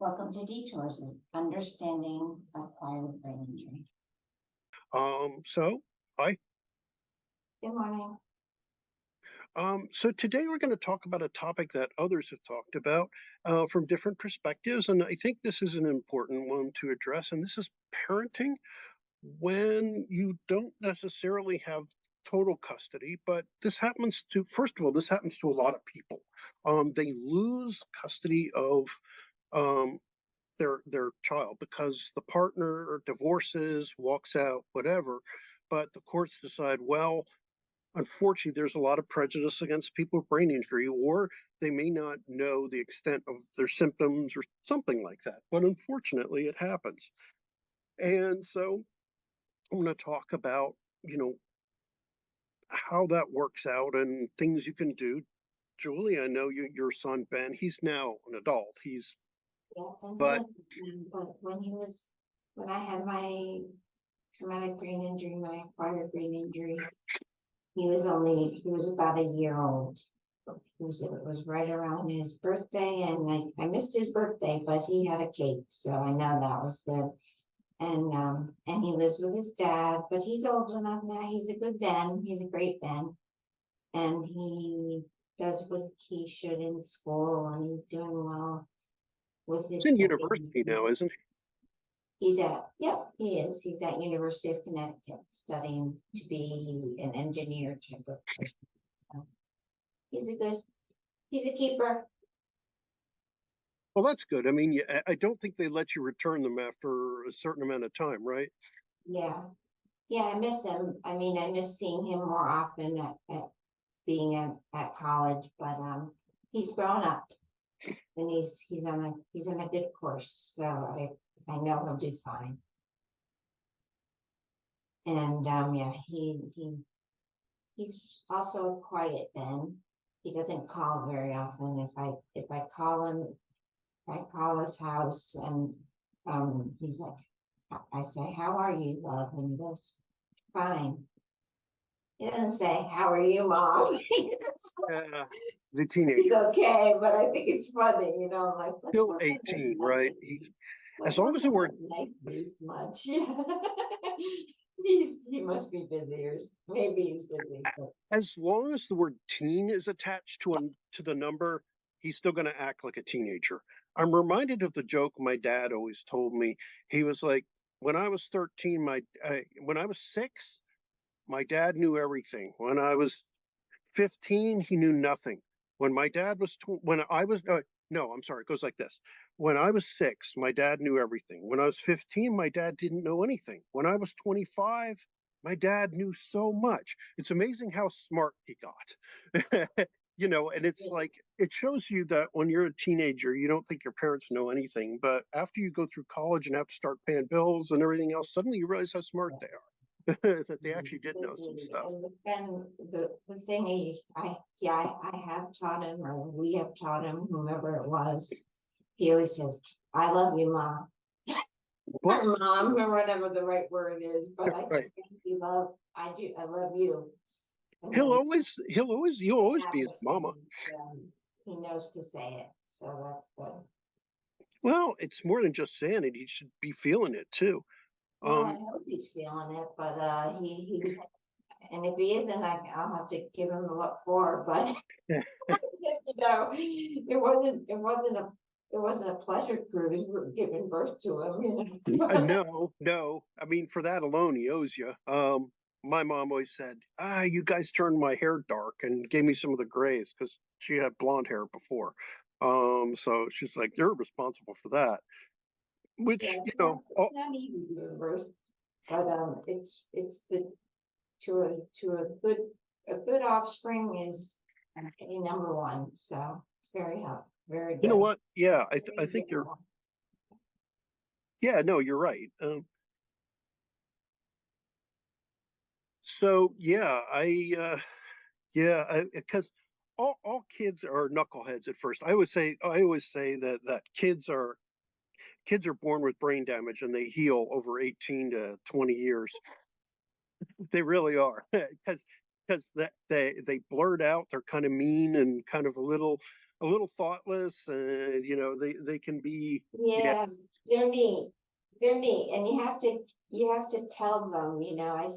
Welcome to Detours, Understanding Acquired Brain Injury. So hi. Good morning. So today we're going to talk about a topic that others have talked about from different perspectives, and I think this is an important one to address. And this is parenting when you don't necessarily have total custody, but first of all, this happens to a lot of people. They lose custody of um, their child because the partner divorces, walks out, whatever. But the courts decide, well, unfortunately, there's a lot of prejudice against people with brain injury, or they may not know the extent of their symptoms or something like that. But unfortunately, it happens. And so I'm going to talk about, you know, how that works out and things you can do. Julie, I know your son Ben, he's now an adult. Yeah, and But but when I had my traumatic brain injury, my acquired brain injury, he was about a year old. It was right around his birthday, and I missed his birthday, but he had a cake, so I know that was good. And he lives with his dad, but he's old enough now. He's a good Ben. He's a great Ben. And he does what he should in school, and he's doing well with he's his in studies. university now, isn't Yep, he is. He's at University of Connecticut studying to be an engineer type of person. So he's a good, he's a keeper. well, that's good. I mean, I don't think they let you return them after a certain amount of time, right? Yeah. Yeah, I miss him. I mean, I miss seeing him more often at being at college, but he's grown up and he's on a good course. So I know he'll do fine. And yeah, he's also a quiet Ben. He doesn't call very often. If I call him, if I call his house and he's like, I say, "How are you, love?" And he goes, "Fine." He doesn't say, "How are you, mom?" Yeah, the He's teenager, okay, but I think it's funny, I'm like, let's still work on his 18, right? nice. As Let's long work as the on word his niceties much. He must be busy, or maybe he's busy, but as long as the word teen is attached to the number, he's still going to act like a teenager. I'm reminded of the joke my dad always told me. He was like, when I was 13, when I was 6, my dad knew everything. When I was 15, he knew nothing. When my dad was, when I was, no, I'm sorry, it goes like this. When I was 6, my dad knew everything. When I was 15, my dad didn't know anything. When I was 25, my dad knew so much. It's amazing how smart he got. And it's yeah. like, it shows you that when you're a teenager, you don't think your parents know anything. But after you go through college and have to start paying bills and everything else, suddenly you realize how smart they are, that they actually did know some stuff. And then the thing I have taught him, or we have taught him, whomever it was, he always says, "I love you, mom," Well, or mom, or whatever the right word is, but I right. say, "Thank you, love, I love you." And You'll then always be his happens to mama. he knows to say it, so that's good. Well, it's more than just saying it. He should be feeling it too. Well, I Um, hope he's feeling it, but he and if he isn't, I'll have to give him the what for, but it wasn't a pleasure cruise. We're giving birth to him. no, no. I mean, for that alone, he owes you. My mom always said, you guys turned my hair dark and gave me some of the grays because she had blonde hair before. So she's like, you're responsible for that. Yeah, Which, it's not easy giving birth, but it's the to a good offspring is a number one. So it's very helpful, very you know good. what? Yeah, I Very think good. yeah, no, you're right. So yeah, because all kids are knuckleheads at first. I always say that kids are born with brain damage and they heal over 18 to 20 years. They really are because that they blurt out. They're kind of mean and kind of a little. a little thoughtless, and they can be, yeah, Yeah, they're neat. They're neat, and you have to tell them, I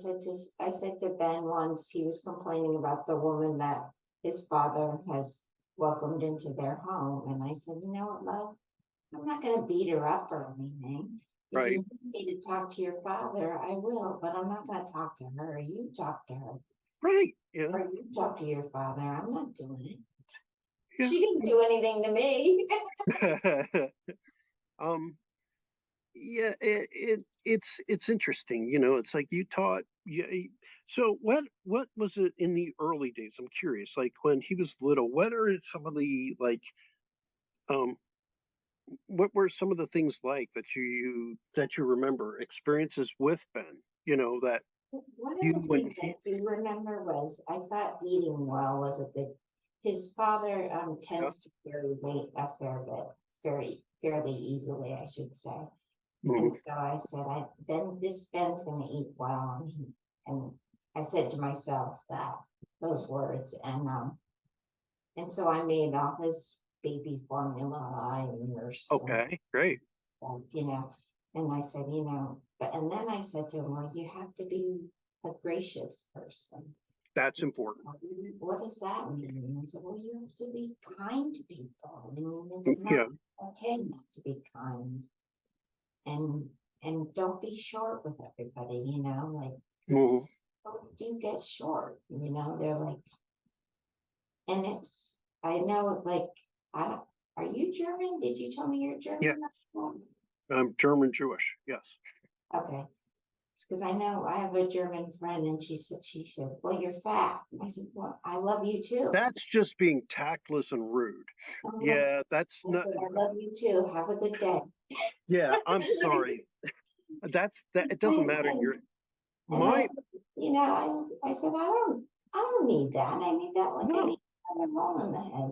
said to Ben once, he was complaining about the woman that his father has welcomed into their home, and I said, you know what, love? I'm not gonna beat her up or anything. If right, you need me to talk to your father, I will, but I'm not gonna talk to her. You talk to her, right, yeah, or you talk to your father. I'm not doing it. yeah. She didn't do anything to me. um yeah, it's interesting, it's like you taught, yeah. So what was it in the early days? I'm curious, like when he was little, what are some of the, like, um what were some of the things like that you remember experiences with Ben, that One of you the when things I he do remember was I thought eating well was a big, his father yeah, tends to carry weight a fair bit, fairly easily, I should say. mhm, And so I said, Ben's gonna eat well, and I said to myself those words, and so I made all his baby formula I nursed and okay, great, stuff, and I said, and then I said to him, well, you have to be a gracious person. that's important. What does that mean? And I said, well, you have to be kind to people. I mean, Mm, it's not yeah, okay not to be kind, and don't be short with everybody, like mhm. do get short, they're like, and I know, like, I don't, are you German? Did you tell me you're Yeah, German? I'm German Jewish, yes. Okay. Because I know I have a German friend and she said, well, you're fat. And I said, well, I love you too. That's just being tactless and rude. I'm like, Yeah, that's I not. said, I love you too. Have a good day. Yeah, I'm sorry. That's that. It doesn't And, matter. and, and I My said, I said, I don't need that. I need that like no. any other hole in the head.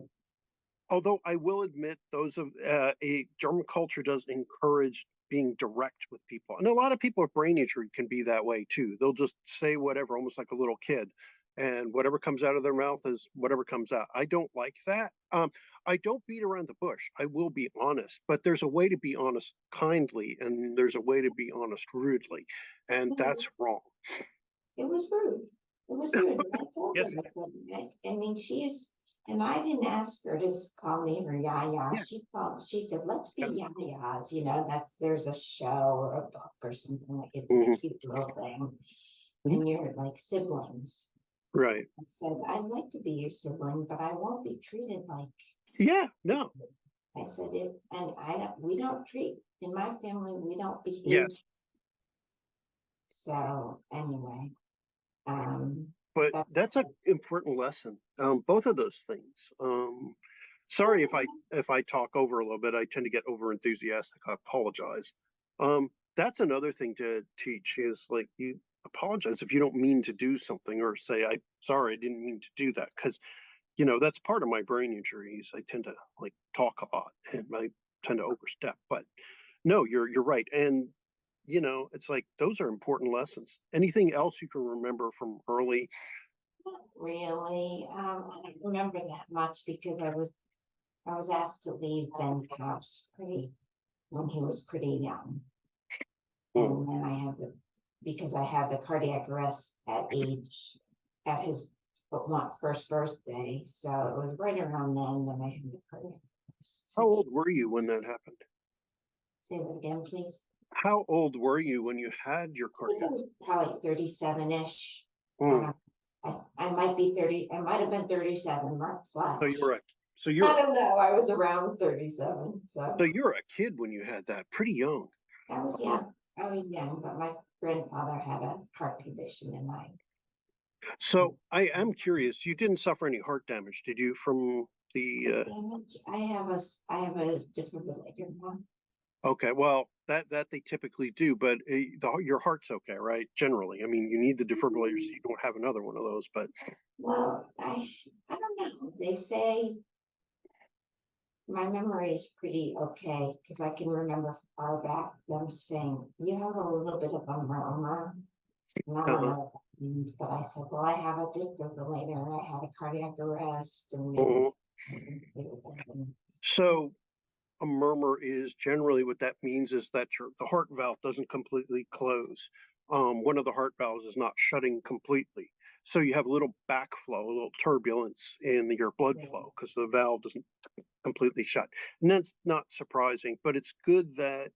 Although I will admit, those of a German culture does encourage being direct with people, and a lot of people with brain injury can be that way too. They'll just say whatever, almost like a little kid, and whatever comes out of their mouth is whatever comes out. I don't like that. I don't beat around the bush. I will be honest, but there's a way to be honest kindly, and there's a way to be honest rudely, and It that's wrong. was rude. It was rude. And I told her, Yes, I said, I mean, and I didn't ask her to call me her yaya. yeah, She said, let's yeah, be yayas, there's a show or a book or something, like it's a mhm, cute little thing. mhm, And you're like siblings. right. I said, I'd like to be your sibling, but I won't be treated like Yeah, no, you." I said it, and we don't treat, in my family, we don't behave. yes. So anyway, But that, that's an important lesson. Both of those things. Sorry if I talk over a little bit. I tend to get over enthusiastic. I apologize. That's another thing to teach is like you apologize if you don't mean to do something, or say I sorry I didn't mean to do that, because that's part of my brain injuries. I tend to like talk a lot and I tend to overstep. But no, you're right. And it's like those are important lessons. Anything else you can remember from early? not really, I don't remember that much because I was asked to leave Ben's house when he was pretty young. Mm. And then because I had the cardiac arrest at his first birthday. So it was right around then that I had the cardiac arrest. How old were you when that happened? Say that again, please. How old were you when you had your I think I cardiac? was probably 37-ish. I Mm. don't, I might be 30, I might have been 37, mark flat. So you're a so I you're a don't know, I was around 37, so so you're a kid when you had that, pretty young. I was young. I was young, but my grandfather had a heart condition and So I am curious. You didn't suffer any heart damage, did you, from the? damage. I have a defibrillator now. Okay, well that they typically do, but your heart's okay, right? Generally, I mean, you need the defibrillator so you don't have another one of those. But Well, I don't know. They say my memory is pretty okay because I can remember far back them saying you have a little bit of a murmur. And I don't uh, know what that means, but I said, well, I have a defibrillator. I had a cardiac arrest, and mhm. So a murmur is generally what that means is that the heart valve doesn't completely close. One of the heart valves is not shutting completely. So you have a little backflow, a little turbulence in your blood flow because the valve doesn't completely shut. And that's not surprising, but it's good that,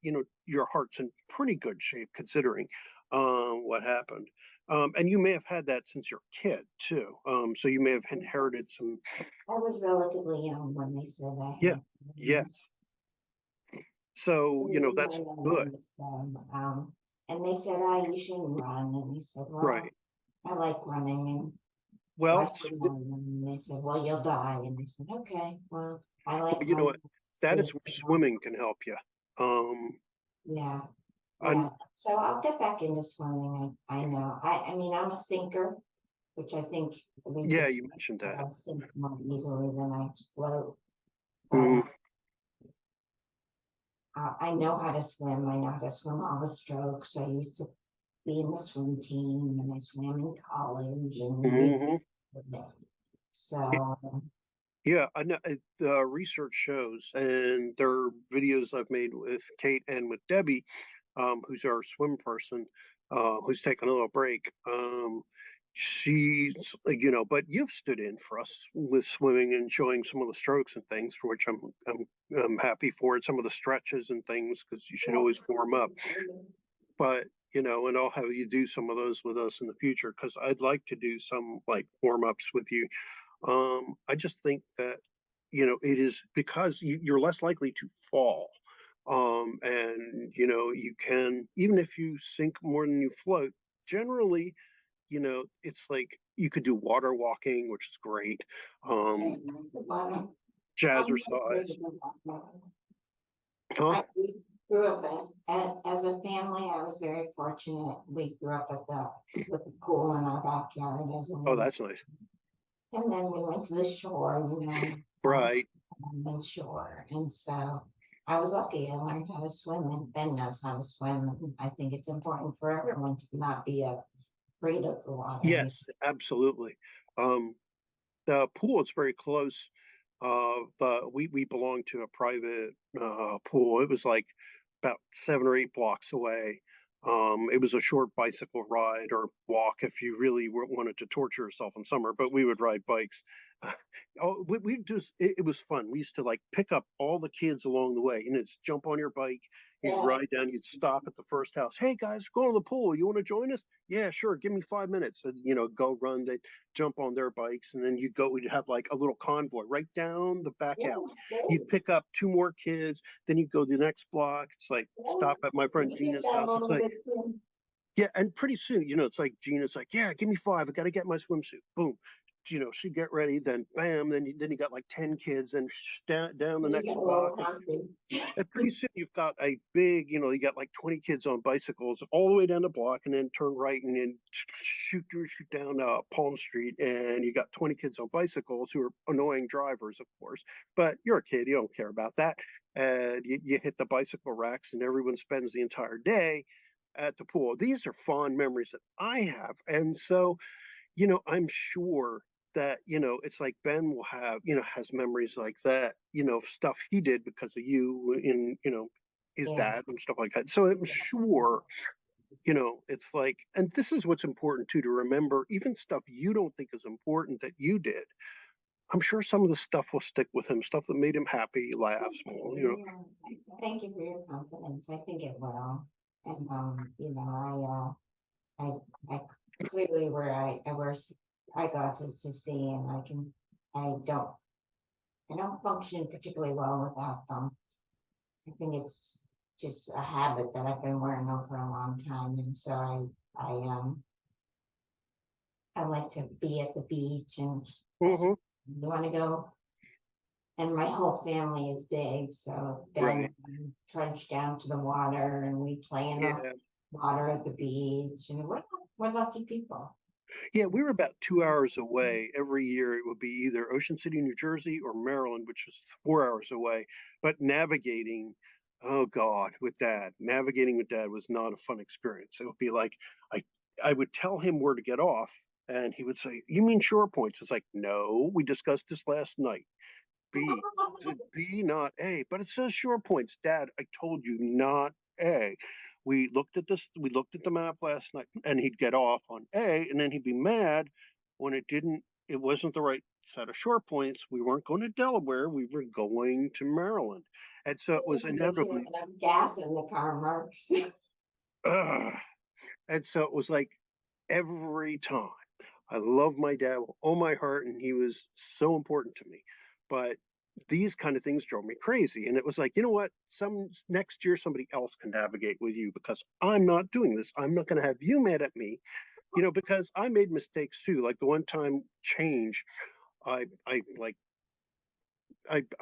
your heart's in pretty good shape considering what happened. And you may have had that since you're a kid too. So you may have inherited some. I was relatively young when they said I Yeah, had. yes. So, that's good. And they said, "Oh, you shouldn't run." And he said, "Well, Right. I like running, and why Well, shouldn't I run?" And they said, "Well, you'll die." And I said, "Okay, well, I like you know running." what? That is where swimming can help you. Um, Yeah, I'm, yeah. So I'll get back into swimming. I know. I mean, I'm a sinker, which I think we yeah, just you mentioned that. sink more easily than I float. But Mm, I know how to swim. I know how to swim all the strokes. I used to be in the swim team, and I swam in college, and mhm. so Yeah, I know the research shows, and there are videos I've made with Kate and with Debbie, who's our swim person, who's taking a little break. She's, but you've stood in for us with swimming and showing some of the strokes and things, for which I'm happy for it. Some of the stretches and things, because you should always warm up. But and I'll have you do some of those with us in the future because I'd like to do some like warm ups with you. I just think that, it is because you're less likely to fall. And, you can, even if you sink more than you float, generally, it's like you could do water walking, which is great. Um, Jazzercise. Huh? we grew up as a family. I was very fortunate. We grew up at with the pool in our backyard as a Oh, little, that's nice. and then we went to the shore, Right. and then shore, and so I was lucky. I learned how to swim, and Ben knows how to swim. And I think it's important for everyone to not be afraid of the water. Yes, absolutely. Um, the pool is very close. But we belong to a private pool. It was like about 7 or 8 blocks away. It was a short bicycle ride or walk if you really wanted to torture yourself in summer, but we would ride bikes. Oh, we just it was fun. We used to like pick up all the kids along the way, and it's jump on your bike. You'd Yeah. ride down. You'd stop at the first house. Hey guys, go to the pool. You want to join us? Yeah, sure. Give me 5 minutes. And go run. They jump on their bikes, and then you'd go. We'd have like a little convoy right down the back Yeah, alley. that's good. You'd pick up two more kids. Then you'd go to the next block. It's like Yeah, stop at my friend we did Gina's that a house. It's little like, bit too. yeah, and pretty soon, it's like Gina's like, yeah, give me five. I got to get my swimsuit. Boom. She'd get ready. Then bam. Then you got like 10 kids, and down the You next get a block. little costume. And pretty soon you've got a big, you got like 20 kids on bicycles all the way down the block, and then turn right and then shoot down Palm Street, and you got 20 kids on bicycles who are annoying drivers, of course. But you're a kid, you don't care about that. And you hit the bicycle racks, and everyone spends the entire day at the pool. These are fond memories that I have, and so I'm sure that, it's like Ben will have, has memories like that, stuff he did because of you and, his Yeah. dad and stuff like that. So I'm sure, it's like, and this is what's important too, to remember even stuff you don't think is important that you did. I'm sure some of the stuff will stick with him, stuff that made him happy, laugh, Yeah. Thank you for your confidence. I think it will. And I clearly where I wear eyeglasses to see, and I don't I don't function particularly well without them. I think it's just a habit that I've been wearing them for a long time, and so I like to be at the beach, and hmm you want to go. And my whole family is big, so right. Ben trudge down to the water, and we play in the Yeah. water at the beach, and we're lucky people. Yeah, we were about 2 hours away. Every year it would be either Ocean City, New Jersey, or Maryland, which was 4 hours away. But navigating, oh God, navigating with dad was not a fun experience. It would be like I I would tell him where to get off, and he would say, "You mean shore points?" It's like, no, we discussed this last night. B. Is it B, not A? But it says short points. Dad, I told you not A. We looked at this, we looked at the map last night, and he'd get off on A, and then he'd be mad when it wasn't the right set of short points. We weren't going to Delaware, we were going to Maryland. And so it was Get you inevitably, enough gas in the car, Marks. ugh. And so it was like every time. I love my dad with all my heart, and he was so important to me. But these kind of things drove me crazy. And it was like, you know what? Some next year somebody else can navigate with you because I'm not doing this. I'm not going to have you mad at me, because I made mistakes too. Like the one time change, I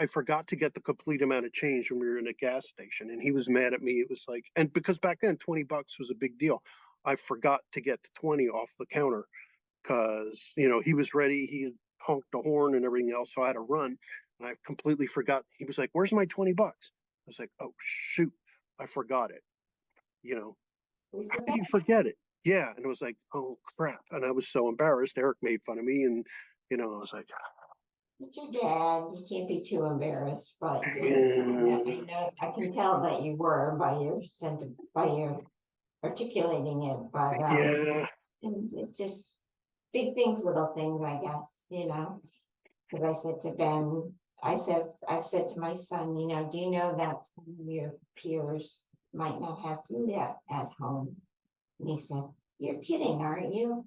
forgot to get the complete amount of change when we were in a gas station, and he was mad at me. It was like, and because back then $20 was a big deal, I forgot to get the 20 off the counter because he was ready. He had honked the horn and everything else, so I had to run, and I completely forgot. He was like, "Where's my $20?" I was like, "Oh shoot, I forgot it." We How could forgot. you forget it? Yeah, and it was like, "Oh crap!" And I was so embarrassed. Eric made fun of me, and I was like, It's your dad. You can't be too embarrassed, but I "Yeah, know I can tell that you were by your by your articulating it. But yeah, it's just big things, little things, I guess. Because I said to Ben, I've said to my son, do you know that some of your peers might not have food at home? And he said, "You're kidding, aren't you?"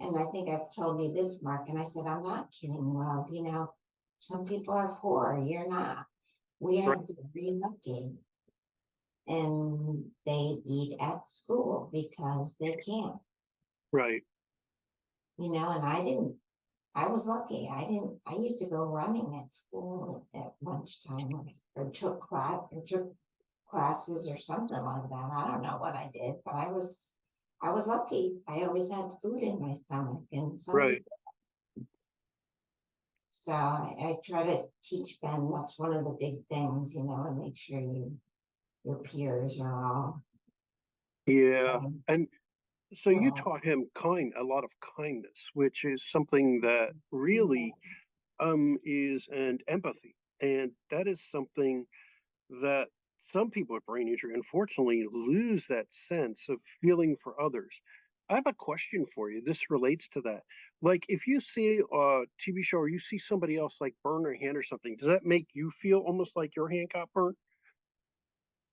And I think I've told you this, Mark, and I said, "I'm not kidding, Rob. Some people are poor, you're not. We right, are very lucky. And they eat at school because they can't, right, and I was lucky. I used to go running at school at lunchtime or took classes or something like that. I don't know what I did, but I was lucky. I always had food in my stomach, and some right." people. So I try to teach Ben that's one of the big things, and make sure your peers are all Yeah, and so you well. taught him a lot of kindness, which is something that really Yeah, is and empathy, and that is something that some people with brain injury unfortunately lose that sense of feeling for others. I have a question for you. This relates to that. Like if you see a TV show or you see somebody else like burn their hand or something, does that make you feel almost like your hand got burnt?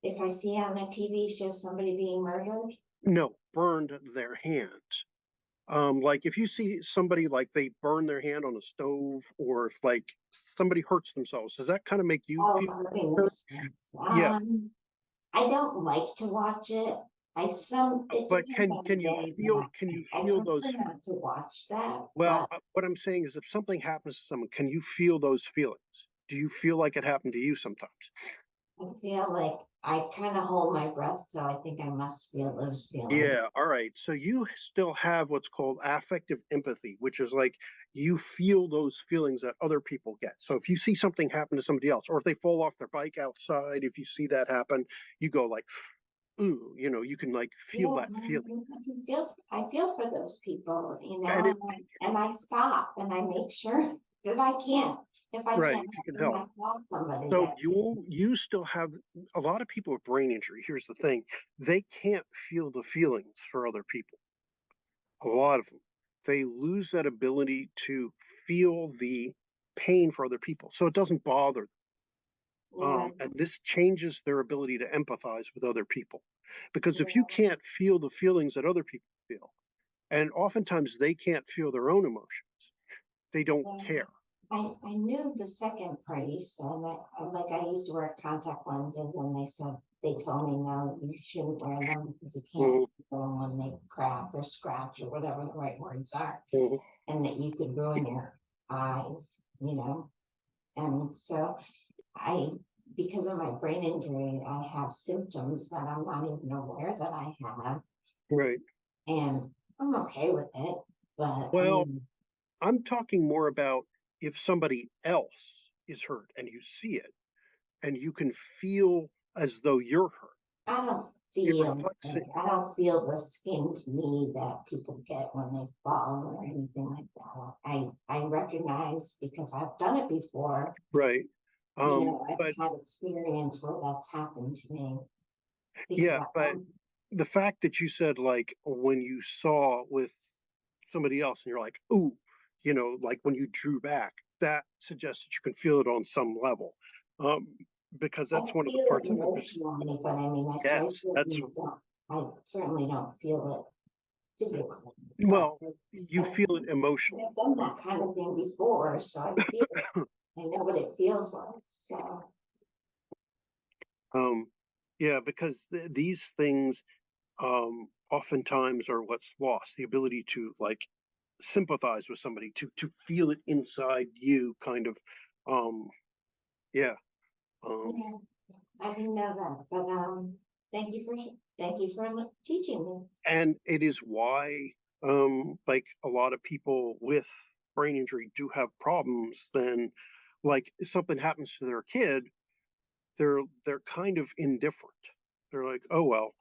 if I see on a TV show somebody being murdered, No, burned their hand. Like if you see somebody like they burn their hand on a stove, or if like somebody hurts themselves, does that kind of make you oh, feel hurting hurt? themselves. Yeah, I don't like to watch it. It but depends on the day, but can you I feel those? prefer not to watch that. Well, But what I'm saying is, if something happens to someone, can you feel those feelings? Do you feel like it happened to you sometimes? I feel like I kind of hold my breath, so I think I must feel those feelings. Yeah, all right. So you still have what's called affective empathy, which is like you feel those feelings that other people get. So if you see something happen to somebody else, or if they fall off their bike outside, if you see that happen, you go like, ooh, you can like feel Yeah, that feeling. I feel for those people, And it, and I stop and I make sure that I can't. If I right, can't if you can help them, help. I call somebody So that. you still have a lot of people with brain injury. Here's the thing. They can't feel the feelings for other people. A lot of them. They lose that ability to feel the pain for other people. So it doesn't bother them. Yeah, And this changes their ability to empathize with other people. Because if you yeah, can't feel the feelings that other people feel, and oftentimes they can't feel their own emotions, they don't yeah. care. I knew the second part you said. I used to wear contact lenses, and they told me no, you shouldn't wear them because you can't Mhm, feel them when they crack or scratch or whatever the right words are, mhm. and that you could ruin your eyes. And so I, because of my brain injury, I have symptoms that I'm not even aware that I have, Right. and I'm okay with it. But I Well, mean, I'm talking more about if somebody else is hurt and you see it and you can feel as though you're hurt. I don't. feel, reflexing. I don't feel the skinned knee that people get when they fall or anything like that. I recognize because I've done it before, Right. I've But had experience where that's happened to me. Because yeah, but the fact that you said like when you saw with somebody else and you're like, ooh, like when you drew back, that suggests that you can feel it on some level. Um, because I that's one of the feel it parts of it that's, emotionally, but I mean, yes, that's, I certainly don't feel it physically. But well, you feel it emotionally. I've done that kind of thing before, so I feel it. I know what it feels like, so. Um, yeah, because these things oftentimes are what's lost, the ability to like sympathize with somebody, to feel it inside you, kind of. Um, yeah. Um, Yeah, I didn't know that, but thank you for teaching me. and it is why like a lot of people with brain injury do have problems. Then, like if something happens to their kid, they're kind of indifferent. They're like, oh well,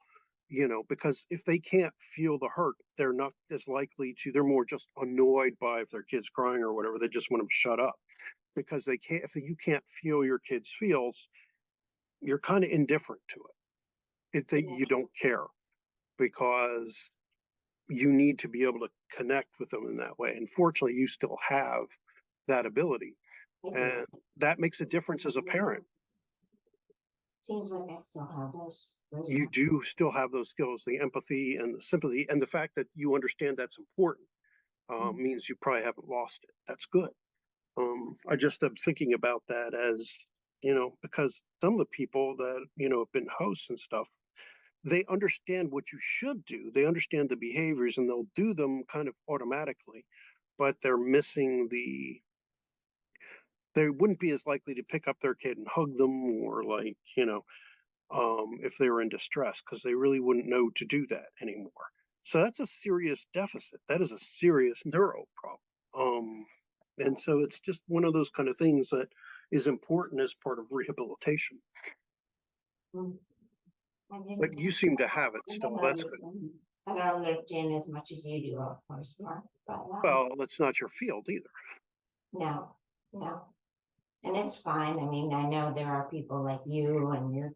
because if they can't feel the hurt, they're not as likely to, they're more just annoyed by if their kid's crying or whatever, they just want them to shut up because they can't, if you can't feel your kid's feels, you're kind of indifferent to it. That Yeah, you don't care because you need to be able to connect with them in that way. And fortunately, you still have that ability. I do. And that makes a difference as a parent. Seems like I still have those. You do still have those skills, the empathy and the sympathy, and the fact that you understand that's important means you probably haven't lost it. That's good. I just am thinking about that as, because some of the people that, have been hosts and stuff, they understand what you should do. They understand the behaviors and they'll do them kind of automatically, but they're missing they wouldn't be as likely to pick up their kid and hug them or like, if they were in distress because they really wouldn't know to do that anymore. So that's a serious deficit. That is a serious neuro problem. And so it's just one of those kind of things that is important as part of rehabilitation. Mm, I But didn't. you seem to have it I still. don't That's good. understand. I don't understand as much as you do, of course, Mark, but Well, that's not your field either. no, no. And it's fine. I mean, I know there are people like you and your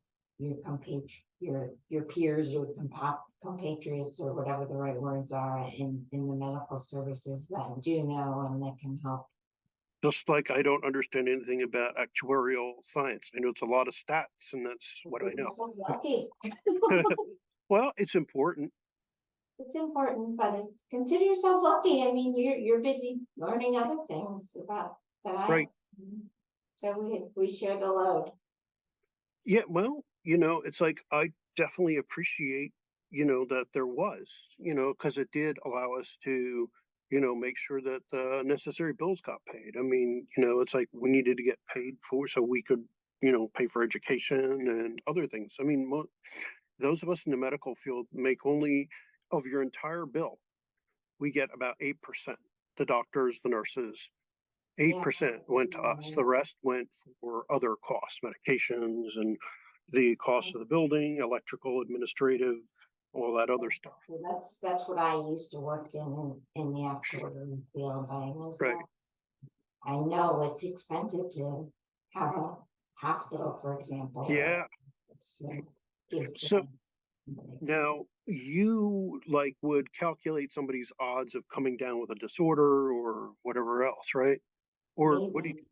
peers, your compatriots, or whatever the right words are in the medical services that do know and that can help. Just like I don't understand anything about actuarial science. I know it's a lot of stats, and that's what I You're know. so lucky. Well, it's important. It's important, but consider yourself lucky. I mean, you're busy learning other things about that Right. so we share the load. Yeah, well, it's like I definitely appreciate, that there was, because it did allow us to, make sure that the necessary bills got paid. I mean, it's like we needed to get paid for so we could, pay for education and other things. I mean, those of us in the medical field make only of your entire bill, we get about 8%. The doctors, the nurses, Yeah. 8% went to us. The rest went for other costs, medications and the cost of the building, electrical, administrative, all that other stuff. So that's what I used to work in the actual field. Right. I know it's expensive to have a hospital, for example, or Yeah. give So care. now you like would calculate somebody's odds of coming down with a disorder or whatever else, right? Or what do you,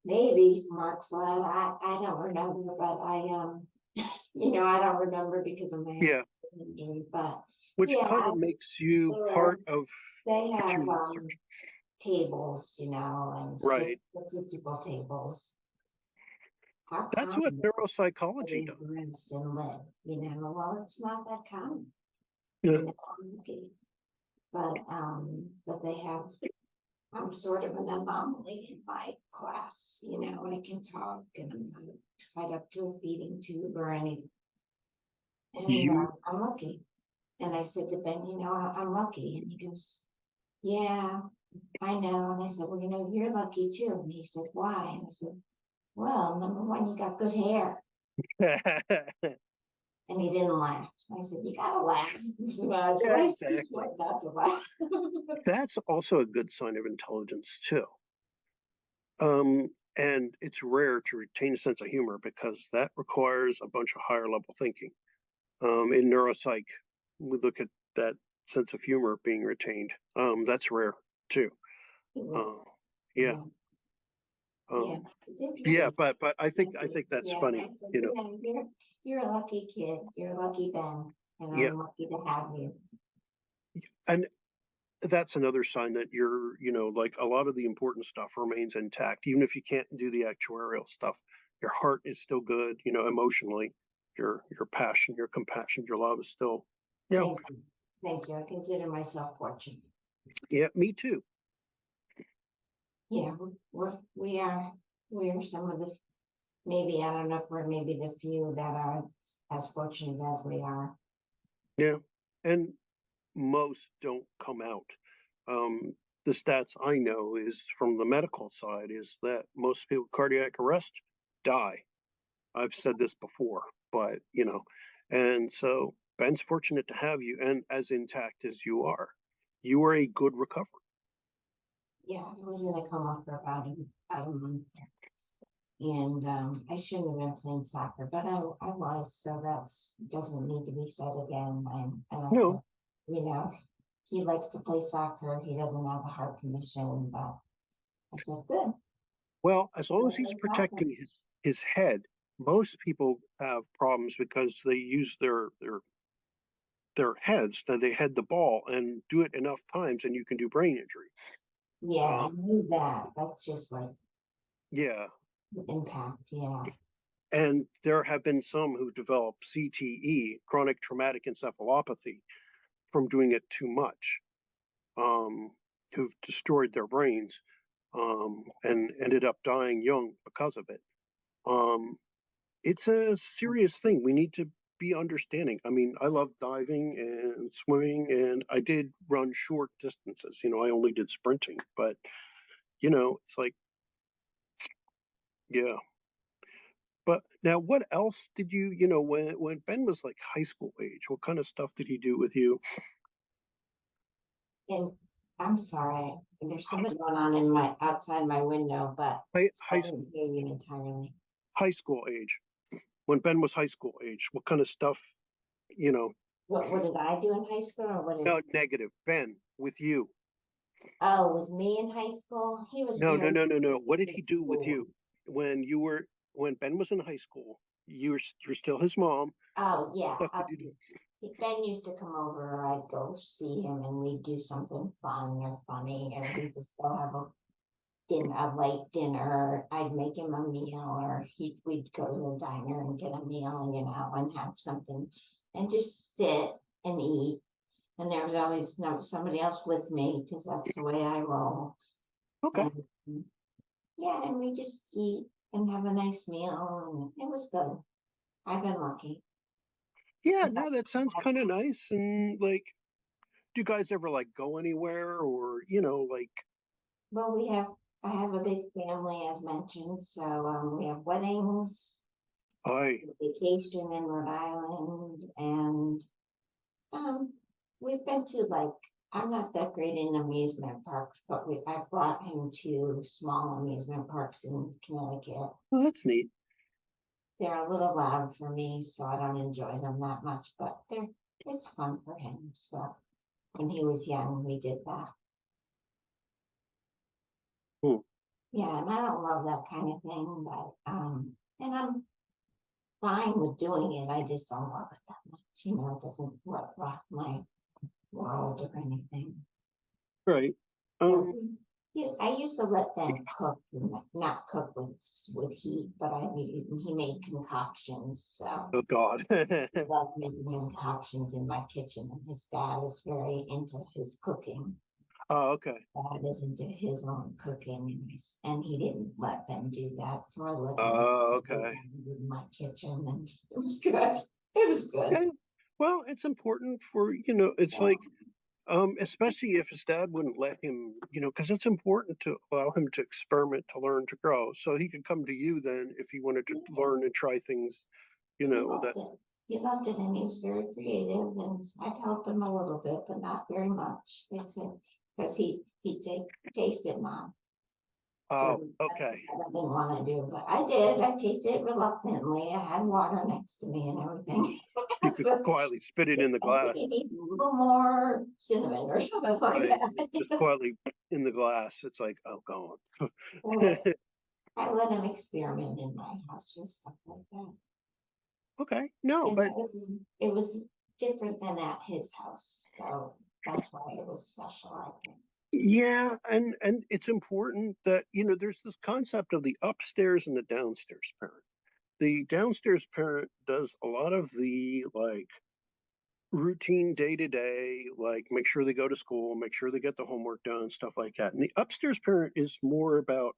Maybe Mark Flood. I don't remember, but I don't remember because of my yeah, injury. But which yeah, kind of makes you there part of they what have you research. tables, and Right. statistical tables. How That's what common neuropsychology in does. Princeton live? Well, it's not that common. Yeah. Okay. But they have. I'm sort of an anomaly in my class. I can talk and I'm not tied up to a feeding tube or anything. And You I'm lucky. And I said to Ben, I'm lucky. And he goes, yeah, I know. And I said, well, you're lucky too. And he said, why? And I said, well, number one, you got good hair. And he didn't laugh. I said, you gotta laugh. Well, it's Yeah, life too exactly. short not to laugh. That's also a good sign of intelligence too. And it's rare to retain a sense of humor because that requires a bunch of higher level thinking. In neuropsych, we look at that sense of humor being retained. That's rare too. Is it? Uh, yeah. Yeah, yeah. Um, It's yeah, interesting. but I think that's Yeah, and funny, I said, you know. you're a lucky kid. You're a lucky Ben, and Yeah. I'm lucky to have you. And that's another sign that you're, like a lot of the important stuff remains intact, even if you can't do the actuarial stuff. Your heart is still good, emotionally. Your passion, your compassion, your love is still, Thank you. Thank you. I consider myself fortunate. yeah, me too. Yeah, we are some of the, maybe, I don't know if we're maybe the few that are as fortunate as we are. Yeah. And most don't come out. Um, the stats I know is from the medical side is that most people with cardiac arrest die. I've said this before, but and so Ben's fortunate to have you and as intact as you are. You are a good recovery. Yeah, I was in a coma for about a month. And I shouldn't have been playing soccer, but I was, so that's doesn't need to be said again. And I said, No, you know, he likes to play soccer. He doesn't have a heart condition, but I said, good. well, as long Go as he's play soccer. protecting his head, most people have problems because they use their heads, that they head the ball and do it enough times and you can do brain injury. Yeah, I Um, knew that. That's just like yeah. the impact. Yeah. And there have been some who develop CTE, chronic traumatic encephalopathy, from doing it too much, who've destroyed their brains, and ended up dying young because of it. Um, it's a serious thing. We need to be understanding. I mean, I love diving and swimming, and I did run short distances. I only did sprinting, but it's like, yeah. But now, what else did when Ben was like high school age? What kind of stuff did he do with you? And I'm sorry, there's something going on in my outside my window, but High I high didn't hear you entirely. high school age. When Ben was high school age, what kind of stuff? You know, What did I do in high school, or what did? no, negative. Ben with you. Oh, with me in high school, he was No, no, very no, no, no. What did in he do with school. you when Ben was in high school? You're still his mom. Oh, What yeah. stuff did you do? If Ben used to come over, or I'd go see him, and we'd do something fun or funny, or we'd just go have a late dinner. I'd make him a meal, or we'd go to the diner and get a meal, and have something, and just sit and eat. And there was always somebody else with me because that's the way I roll. Okay. And yeah, and we just eat and have a nice meal, and it was good. I've been lucky. Yeah, 'Cause no, that sounds I- kind of nice. And like, do you guys ever like go anywhere or like well, I have a big family, as mentioned, so we have weddings, I vacation in Rhode Island, and um, we've been to, like, I'm not that great in amusement parks, but I brought him to small amusement parks in Connecticut. well, that's neat. They're a little loud for me, so I don't enjoy them that much, but it's fun for him. So when he was young, we did that. Hmm. Yeah, and I don't love that kind of thing, but and I'm fine with doing it. I just don't love it that much. It doesn't rock my world or anything. Right. So Um, yeah, I used to let Ben cook, not cook with heat, but he made concoctions. So oh God. I love making concoctions in my kitchen, and his dad is very into his cooking. Oh, okay. Dad is into his own cooking, and he didn't let Ben do that, so I let him Oh, do okay. that in my kitchen, and it was good. It was good. Yeah. Well, it's important for, it's Yeah. like, especially if his dad wouldn't let him, because it's important to allow him to experiment, to learn, to grow. So he could come to you then if he wanted to learn and try things, He that, loved it. he loved it and he was very creative and I'd help him a little bit, but not very much. I said, because he tasted mom. So Oh, okay. I didn't want to do, but I did. I tasted it reluctantly. I had water next to me and everything. You just So quietly spit it in the I think glass, it needs a little more cinnamon or something like right? Just that. quietly in the glass. It's like, oh, go So on. I let him experiment in my house with stuff like that. Okay, no, And but it was different than at his house. So that's why it was special, I think. yeah, and it's important that, there's this concept of the upstairs and the downstairs parent. The downstairs parent does a lot of the like routine day to day, like make sure they go to school, make sure they get the homework done, stuff like that. And the upstairs parent is more about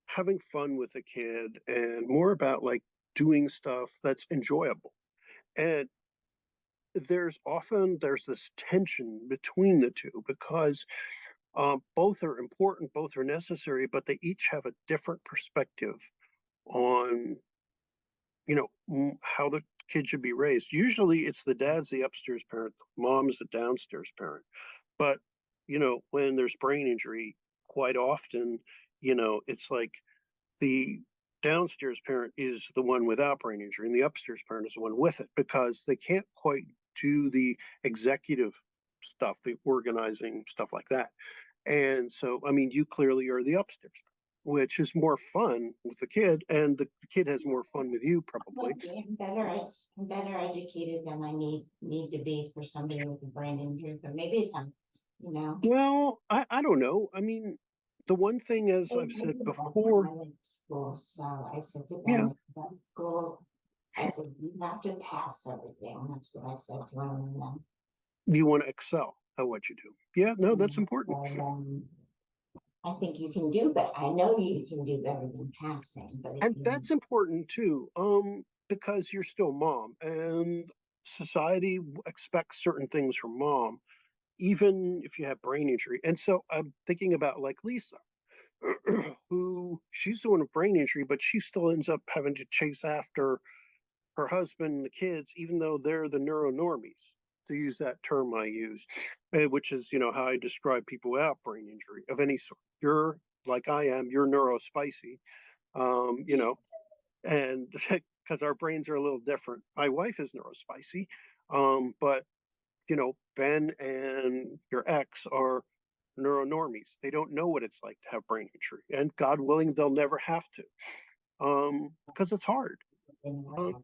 having fun with the kid and more about like doing stuff that's enjoyable. And there's this tension between the two because both are important, both are necessary, but they each have a different perspective on how the kid should be raised. Usually it's the dad's the upstairs parent, mom's the downstairs parent. But when there's brain injury, quite often, it's like the downstairs parent is the one without brain injury and the upstairs parent is the one with it because they can't quite do the executive stuff, the organizing stuff like that. And so, I mean, you clearly are the upstairs, which is more fun with the kid, and the kid has more fun with you, probably. Maybe I'm better educated than I need to be for somebody with a brain injury, but maybe I'm, you know. Well, I don't know. I mean, the one thing, as I I've I said did that when before, I went to school, so I said to yeah, them, at school, I said, you have to pass everything. That's what I said to them, and then. you want to excel at what you do. Yeah, no, that's important. And I think you can do better. I know you can do better than passing, but if And you. that's important too, because you're still mom, and society expects certain things from mom, even if you have brain injury. And so I'm thinking about like Lisa, who she's the one with brain injury, but she still ends up having to chase after her husband and the kids, even though they're the neuronormies, to use that term I use, which is, how I describe people without brain injury of any sort. You're like I am, you're neurospicy, and because our brains are a little different. My wife is neurospicy, but Ben and your ex are neuronormies. They don't know what it's like to have brain injury, and God willing, they'll never have to, because it's hard. Um,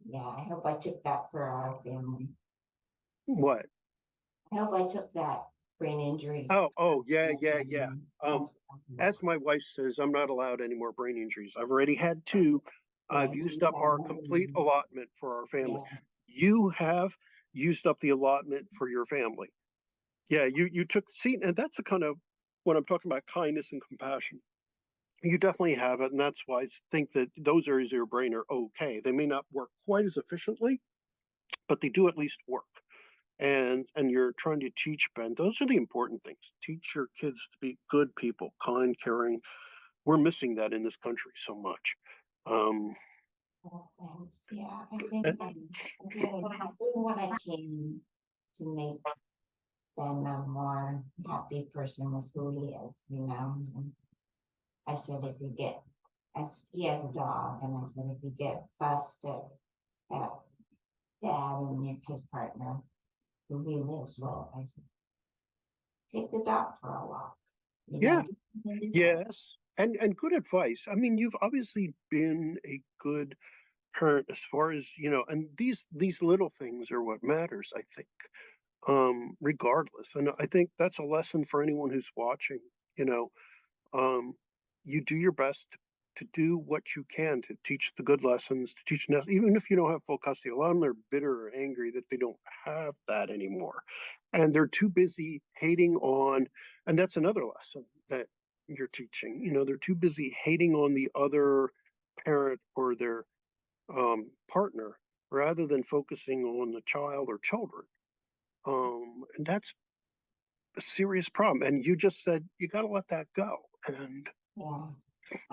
Yeah, I hope I took that for our family. what? I hope I took that brain injury. Oh, yeah, Yeah, yeah, yeah. Um, as my wife says, I'm not allowed any more brain injuries. I've already had two. I've used up our complete allotment for our family. You have used up the allotment for your family. Yeah, you took see, and that's the kind of when I'm talking about kindness and compassion. You definitely have it, and that's why I think that those areas of your brain are okay. They may not work quite as efficiently, but they do at least work. And you're trying to teach Ben. Those are the important things. Teach your kids to be good people, kind, caring. We're missing that in this country so much. Um, Thanks. Yeah, I think and, I'm doing what I can to make Ben a more happy person with who he is, you know. And I said if you get, as he has a dog, and I said if you get fussed at dad and his partner, who he lives with, I said take the dog for a walk, you yeah, know. Do something different. yes, and good advice. I mean, you've obviously been a good parent as far as and these little things are what matters, I think, regardless. And I think that's a lesson for anyone who's watching. You know, um, you do your best to do what you can to teach the good lessons, to teach even if you don't have full custody. A lot of them are bitter or angry that they don't have that anymore, and they're too busy hating on. And that's another lesson that you're teaching. They're too busy hating on the other parent or their partner rather than focusing on the child or children. And that's a serious problem. And you just said you got to let that go. And Yeah.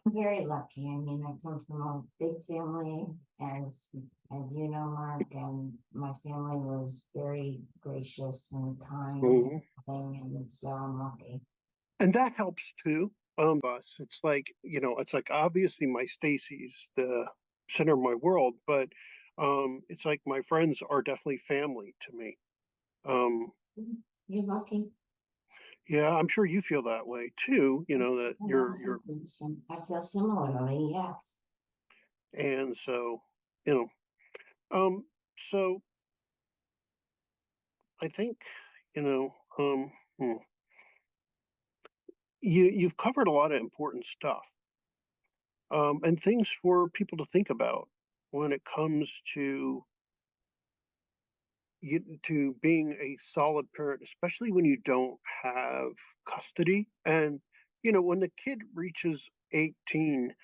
I'm very lucky. I mean, I come from a big family, as you know, Mark, and my family was very gracious and kind and Mhm. everything, and so I'm lucky. And that helps too. Us, it's like, it's like obviously my Stacy's the center of my world, but it's like my friends are definitely family to me. Um, You're lucky. yeah, I'm sure you feel that way too, that I you're, absolutely I feel similarly, yes. and so, you know, um, so I think, you know, um, hmm, you've covered a lot of important stuff, and things for people to think about when it comes to being a solid parent, especially when you don't have custody. And, when the kid reaches 18,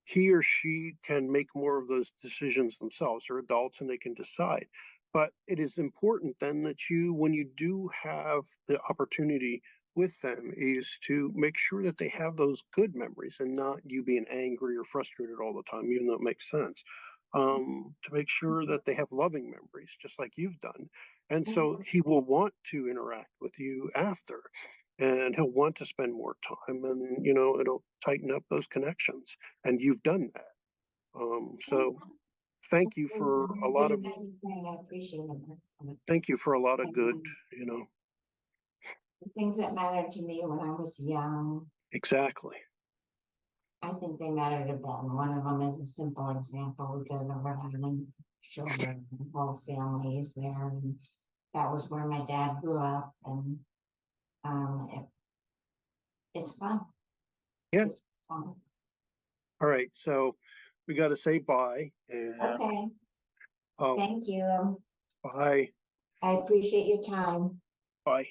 he or she can make more of those decisions themselves. They're adults and they can decide. But it is important then that when you do have the opportunity with them, is to make sure that they have those good memories and not you being angry or frustrated all the time, even though it makes sense. To make sure that they have loving memories, just like you've done. And so he will want to interact with you after, and he'll want to spend more time, and it'll tighten up those connections, and you've done that. So thank you for a lot of Everything you say, I appreciate it. thank you for a lot of good, And you know, the things that mattered to me when I was young, exactly. I think they matter to Ben. One of them is a simple example. We go to Rhode Island Shore, the whole family is there, and that was where my dad grew up, and it's fun. Yeah. It's fun. All right. So we got to say bye, and Okay, um, thank you. bye, I appreciate your time. bye.